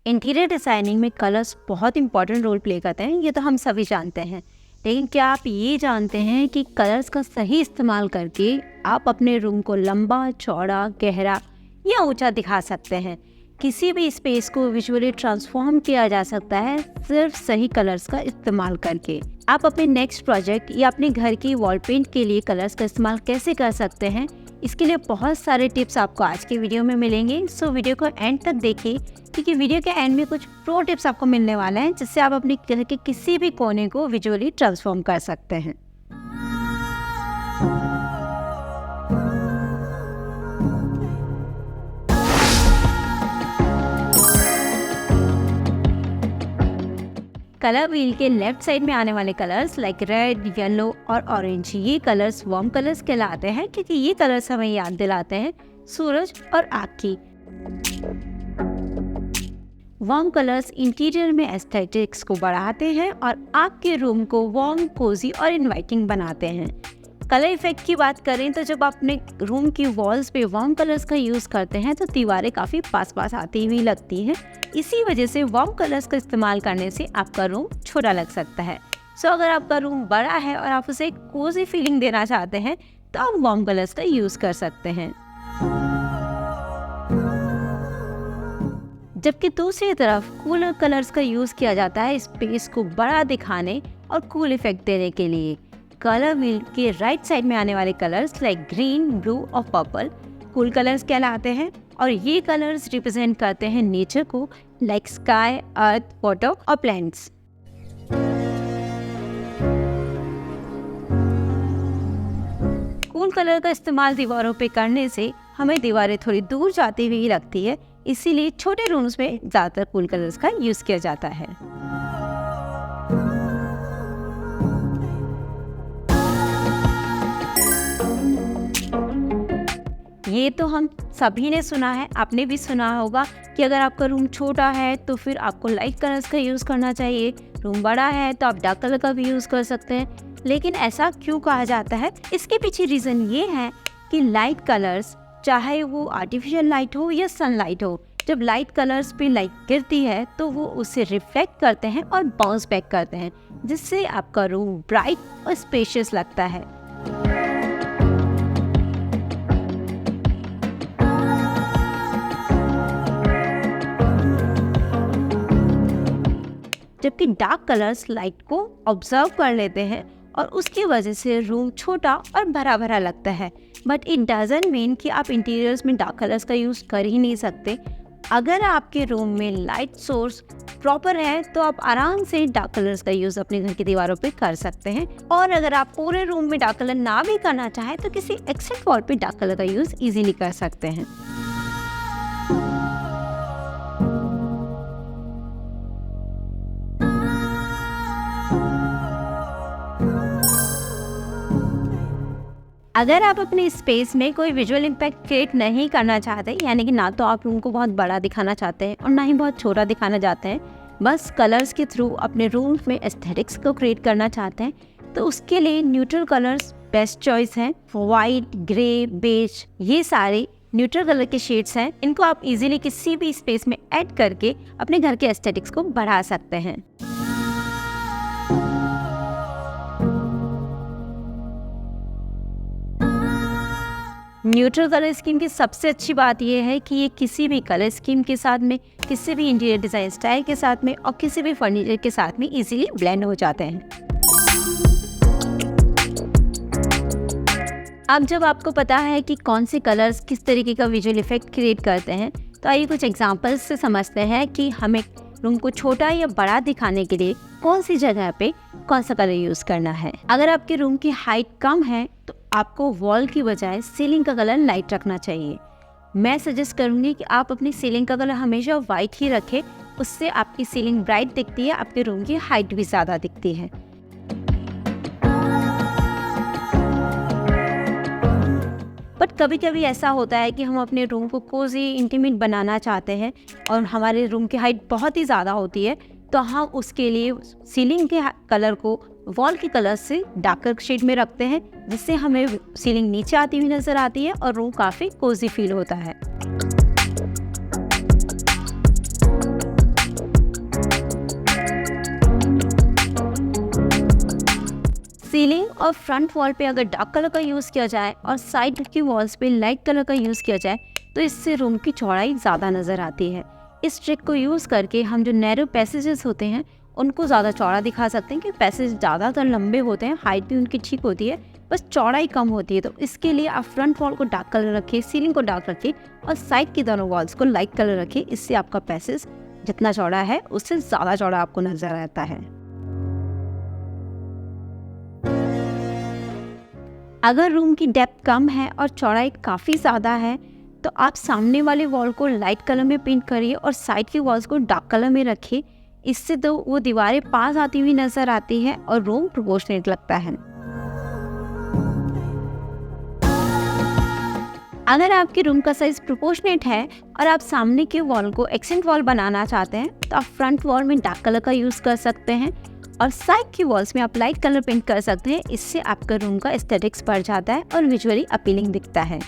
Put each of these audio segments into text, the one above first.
Interior designing में colours बहुत important role play करते हैं, ये तो हम सभी जानते हैं। लेकिन क्या आप ये जानते हैं कि कलर्स का सही इस्तेमाल करके आप अपने रूम को लंबा, चौड़ा, गहरा या ऊंचा दिखा सकते हैं। किसी भी स्पेस को विजुअली ट्रांसफॉर्म किया जा सकता है सिर्फ सही कलर्स का इस्तेमाल करके। आप अपने नेक्स्ट प्रोजेक्ट या अपने घर की वॉल पेंट के लिए कलर्स का इस्तेमाल कैसे कर सकते हैं, इसके लिए बहुत सारे टिप्स आपको आज के वीडियो में मिलेंगे। सो वीडियो को एंड तक देखिए, क्योंकि वीडियो के एंड में कुछ प्रो टिप्स आपको मिलने वाले हैं जिससे आप अपने घर के किसी भी कोने को विजुअली ट्रांसफॉर्म कर सकते हैं। कलर व्हील के लेफ्ट साइड में आने वाले कलर्स लाइक रेड, येलो और ऑरेंज, ये कलर्स वार्म कलर्स कहलाते हैं क्योंकि ये कलर्स हमें याद दिलाते हैं सूरज और आग की। वार्म कलर्स इंटीरियर में एस्थेटिक्स को बढ़ाते हैं और आपके रूम को वार्म, कोजी और इनवाइटिंग बनाते हैं। कलर इफेक्ट की बात करें तो जब आप अपने रूम की वॉल्स पे वार्म कलर्स का यूज़ करते हैं तो दीवारें काफ़ी पास पास आती हुई लगती हैं। इसी वजह से वार्म कलर्स का इस्तेमाल करने से आपका रूम छोटा लग सकता है। सो अगर आपका रूम बड़ा है और आप उसे एक कोजी फीलिंग देना चाहते हैं तो आप वार्म कलर्स का यूज़ कर सकते हैं। जबकि दूसरी तरफ कूलर कलर्स का यूज़ किया जाता है स्पेस को बड़ा दिखाने और कूल इफेक्ट देने के लिए। कलर व्हील के राइट साइड में आने वाले कलर्स लाइक ग्रीन, ब्लू और पर्पल कूल कलर्स कहलाते हैं और ये कलर्स रिप्रेजेंट करते हैं नेचर को लाइक स्काई, अर्थ, वाटर और प्लांट्स। कूल कलर का इस्तेमाल दीवारों पे करने से हमें दीवारें थोड़ी दूर जाती हुई लगती है, इसीलिए छोटे रूम्स में ज़्यादातर कूल कलर्स का यूज़ किया जाता है। ये तो हम सभी ने सुना है, आपने भी सुना होगा कि अगर आपका रूम छोटा है तो फिर आपको लाइट कलर्स का यूज़ करना चाहिए, रूम बड़ा है तो आप डार्क कलर का भी यूज़ कर सकते हैं। लेकिन ऐसा क्यों कहा जाता है? इसके पीछे रीज़न ये है कि लाइट कलर्स, चाहे वो आर्टिफिशियल लाइट हो या सनलाइट हो, जब लाइट कलर्स पे लाइट गिरती है तो वो उसे रिफ्लेक्ट करते हैं और बाउंस बैक करते हैं, जिससे आपका रूम ब्राइट और स्पेशियस लगता है। जबकि डार्क कलर्स लाइट को ऑब्जर्व कर लेते हैं और उसकी वजह से रूम छोटा और भरा भरा लगता है। बट इट डजंट मीन कि आप इंटीरियर्स में डार्क कलर्स का यूज़ कर ही नहीं सकते। अगर आपके रूम में लाइट सोर्स प्रॉपर है तो आप आराम से डार्क कलर्स का यूज़ अपने घर की दीवारों पे कर सकते हैं। और अगर आप पूरे रूम में डार्क कलर ना भी करना चाहें तो किसी एक्सेप्ट वॉल पे डार्क कलर का यूज़ ईजिली कर सकते हैं। अगर आप अपने स्पेस में कोई विजुअल इम्पैक्ट क्रिएट नहीं करना चाहते, यानी कि ना तो आप रूम को बहुत बड़ा दिखाना चाहते हैं और ना ही बहुत छोटा दिखाना चाहते हैं, बस कलर्स के थ्रू अपने रूम में एस्थेटिक्स को क्रिएट करना चाहते हैं, तो उसके लिए न्यूट्रल कलर्स बेस्ट चॉइस हैं। वाइट, ग्रे, बेज, ये सारे न्यूट्रल कलर के शेड्स हैं। इनको आप इजीली किसी भी स्पेस में ऐड करके अपने घर के एस्थेटिक्स को बढ़ा सकते हैं। न्यूट्रल कलर स्कीम की सबसे अच्छी बात यह है कि ये किसी भी कलर स्कीम के साथ में, किसी भी इंटीरियर डिज़ाइन स्टाइल के साथ में और किसी भी फर्नीचर के साथ में इजीली ब्लेंड हो जाते हैं। अब जब आपको पता है कि कौन से कलर्स किस तरीके का विजुअल इफेक्ट क्रिएट करते हैं, तो आइए कुछ एग्जांपल्स से समझते हैं कि हमें रूम को छोटा या बड़ा दिखाने के लिए कौन सी जगह पे कौन सा कलर यूज़ करना है। अगर आपके रूम की हाइट कम है तो आपको वॉल की बजाय सीलिंग का कलर लाइट रखना चाहिए। मैं सजेस्ट करूँगी कि आप अपनी सीलिंग का कलर हमेशा वाइट ही रखें, उससे आपकी सीलिंग ब्राइट दिखती है, आपके रूम की हाइट भी ज़्यादा दिखती है। बट कभी कभी ऐसा होता है कि हम अपने रूम को कोजी, इंटीमेट बनाना चाहते हैं और हमारे रूम की हाइट बहुत ही ज़्यादा होती है, तो हम उसके लिए सीलिंग के कलर को वॉल के कलर से डार्कर शेड में रखते हैं, जिससे हमें सीलिंग नीचे आती हुई नज़र आती है और रूम काफ़ी कोजी फील होता है। और फ्रंट वॉल पे अगर डार्क कलर का यूज़ किया जाए और साइड की वॉल्स पे लाइट कलर का यूज़ किया जाए तो इससे रूम की चौड़ाई ज़्यादा नज़र आती है। इस ट्रिक को यूज़ करके हम जो नैरो पैसेजेस होते हैं उनको ज़्यादा चौड़ा दिखा सकते हैं, कि पैसेज ज़्यादातर लंबे होते हैं, हाइट भी उनकी ठीक होती है, बस चौड़ाई कम होती है। तो इसके लिए आप फ्रंट वॉल को डार्क कलर रखें, सीलिंग को डार्क रखें और साइड की दोनों वॉल्स को लाइट कलर रखें। इससे आपका पैसेज जितना चौड़ा है उससे ज़्यादा चौड़ा आपको नज़र आता है। अगर रूम की डेप्थ कम है और चौड़ाई काफ़ी ज़्यादा है तो आप सामने वाले वॉल को लाइट कलर में पेंट करिए और साइड की वॉल्स को डार्क कलर में रखिए। इससे तो वो दीवारें पास आती हुई नज़र आती है और रूम प्रोपोर्शनेट लगता है। अगर आपके रूम का साइज प्रोपोर्शनेट है और आप सामने के वॉल को एक्सेंट वॉल बनाना चाहते हैं तो आप फ्रंट वॉल में डार्क कलर का यूज़ कर सकते हैं और साइड की वॉल्स में आप लाइट कलर पेंट कर सकते हैं। इससे आपका रूम का एस्थेटिक्स बढ़ जाता है और विजुअली अपीलिंग दिखता है।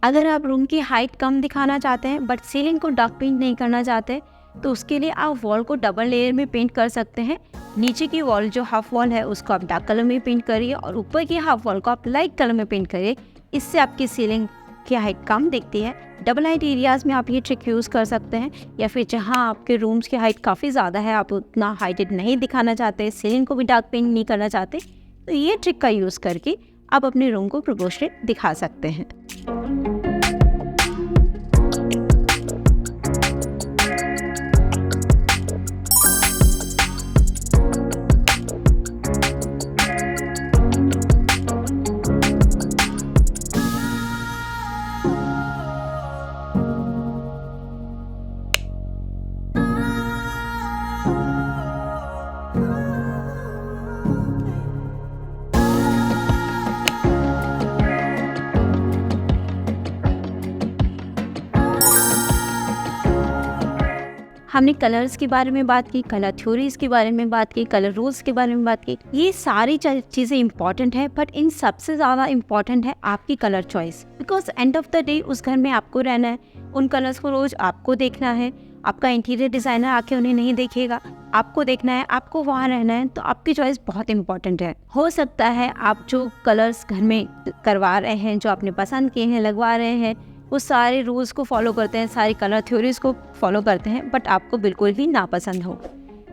अगर आप रूम की हाइट कम दिखाना चाहते हैं बट सीलिंग को डार्क पेंट नहीं करना चाहते तो उसके लिए आप वॉल को डबल लेयर में पेंट कर सकते हैं। नीचे की वॉल जो हाफ वॉल है उसको आप डार्क कलर में पेंट करिए और ऊपर की हाफ वॉल को आप लाइट कलर में पेंट करिए। इससे आपकी सीलिंग की हाइट कम दिखती है। डबल हाइट एरियाज़ में आप ये ट्रिक यूज़ कर सकते हैं, या फिर जहां आपके रूम्स की हाइट काफ़ी ज़्यादा है, आप उतना हाइटेड नहीं दिखाना चाहते, सीलिंग को भी डार्क पेंट नहीं करना चाहते, तो ये ट्रिक का यूज़ करके आप अपने रूम को प्रोपोर्शनेट दिखा सकते हैं। हमने कलर्स के बारे में बात की, कलर थ्योरीज के बारे में बात की, कलर रूल्स के बारे में बात की। ये सारी चीज़ें इंपॉर्टेंट है, बट इन सबसे ज़्यादा इम्पॉर्टेंट है आपकी colour choice, because end of the day उस घर में आपको रहना है, उन कलर्स को रोज़ आपको देखना है। आपका इंटीरियर डिज़ाइनर आके उन्हें नहीं देखेगा, आपको देखना है, आपको वहाँ रहना है, तो आपकी चॉइस बहुत इंपॉर्टेंट है। हो सकता है आप जो कलर्स घर में करवा रहे हैं, जो आपने पसंद किए हैं, लगवा रहे हैं, वो सारे रूल्स को फॉलो करते हैं, सारी कलर थ्योरीज को फॉलो करते हैं, बट आपको बिल्कुल भी नापसंद हो।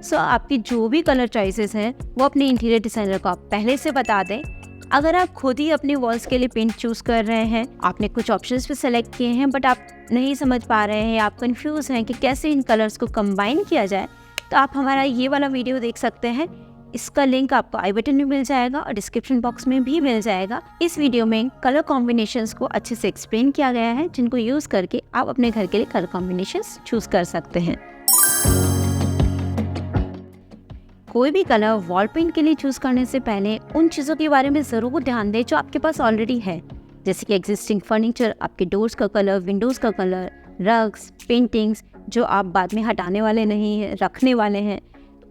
सो आपकी जो भी कलर चॉइसेस हैं वो अपने इंटीरियर डिज़ाइनर को आप पहले से बता दें। अगर आप खुद ही अपने वॉल्स के लिए पेंट चूज़ कर रहे हैं, आपने कुछ ऑप्शंस भी सेलेक्ट किए हैं बट आप नहीं समझ पा रहे हैं, आप कंफ्यूज हैं कि कैसे इन कलर्स को कंबाइन किया जाए, तो आप हमारा ये वाला वीडियो देख सकते हैं। इसका लिंक आपको आई बटन में मिल जाएगा और डिस्क्रिप्शन बॉक्स में भी मिल जाएगा। इस वीडियो में कलर कॉम्बिनेशंस को अच्छे से एक्सप्लेन किया गया है, जिनको यूज़ करके आप अपने घर के लिए कलर कॉम्बिनेशंस चूज़ कर सकते हैं। कोई भी कलर वॉल पेंट के लिए चूज़ करने से पहले उन चीज़ों के बारे में ज़रूर ध्यान दें जो आपके पास ऑलरेडी है, जैसे कि एग्जिस्टिंग फर्नीचर, आपके डोर्स का कलर, विंडोज़ का कलर, रग्स, पेंटिंग्स जो आप बाद में हटाने वाले नहीं हैं, रखने वाले हैं।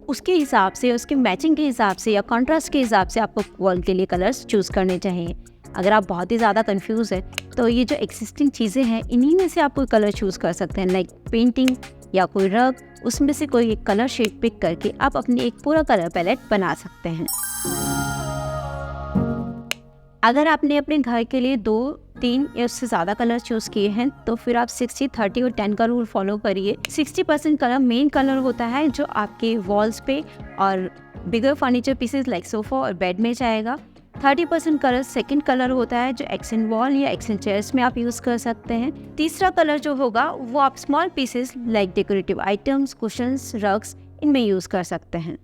उसके हिसाब से, उसके मैचिंग के हिसाब से या कॉन्ट्रास्ट के हिसाब से आपको वॉल के लिए कलर्स चूज़ करने चाहिए। अगर आप बहुत ही ज़्यादा कंफ्यूज है तो ये जो एक्सिस्टिंग चीज़ें हैं इन्हीं में से आप कोई कलर चूज़ कर सकते हैं, लाइक पेंटिंग या कोई रग, उसमें से कोई एक कलर शेड पिक करके आप अपनी एक पूरा कलर पैलेट बना सकते हैं। अगर आपने अपने घर के लिए 2, 3 या उससे ज़्यादा कलर चूज़ किए हैं तो फिर आप 60, 30 और 10 का रूल फॉलो करिए। 60% कलर मेन कलर होता है जो आपके वॉल्स पे और बिगर फर्नीचर पीसेस लाइक सोफ़ा और बेड में जाएगा। 30% कलर सेकंड कलर होता है जो एक्सेंट वॉल या एक्सेंट चेयर्स में आप यूज़ कर सकते हैं। तीसरा कलर जो होगा वो आप small pieces like decorative items, cushions, rugs इनमें यूज़ कर सकते हैं।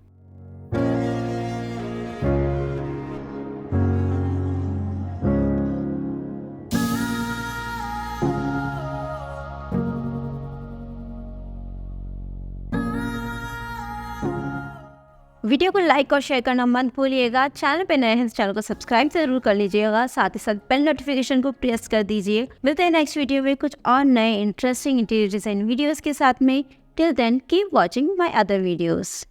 वीडियो को लाइक और शेयर करना मत भूलिएगा। चैनल पे नए हैं तो चैनल को सब्सक्राइब जरूर कर लीजिएगा, साथ ही साथ बेल नोटिफिकेशन को प्रेस कर दीजिए। मिलते हैं नेक्स्ट वीडियो में कुछ और नए इंटरेस्टिंग इंटीरियर डिजाइन वीडियोस के साथ में। Till then keep watching my other videos.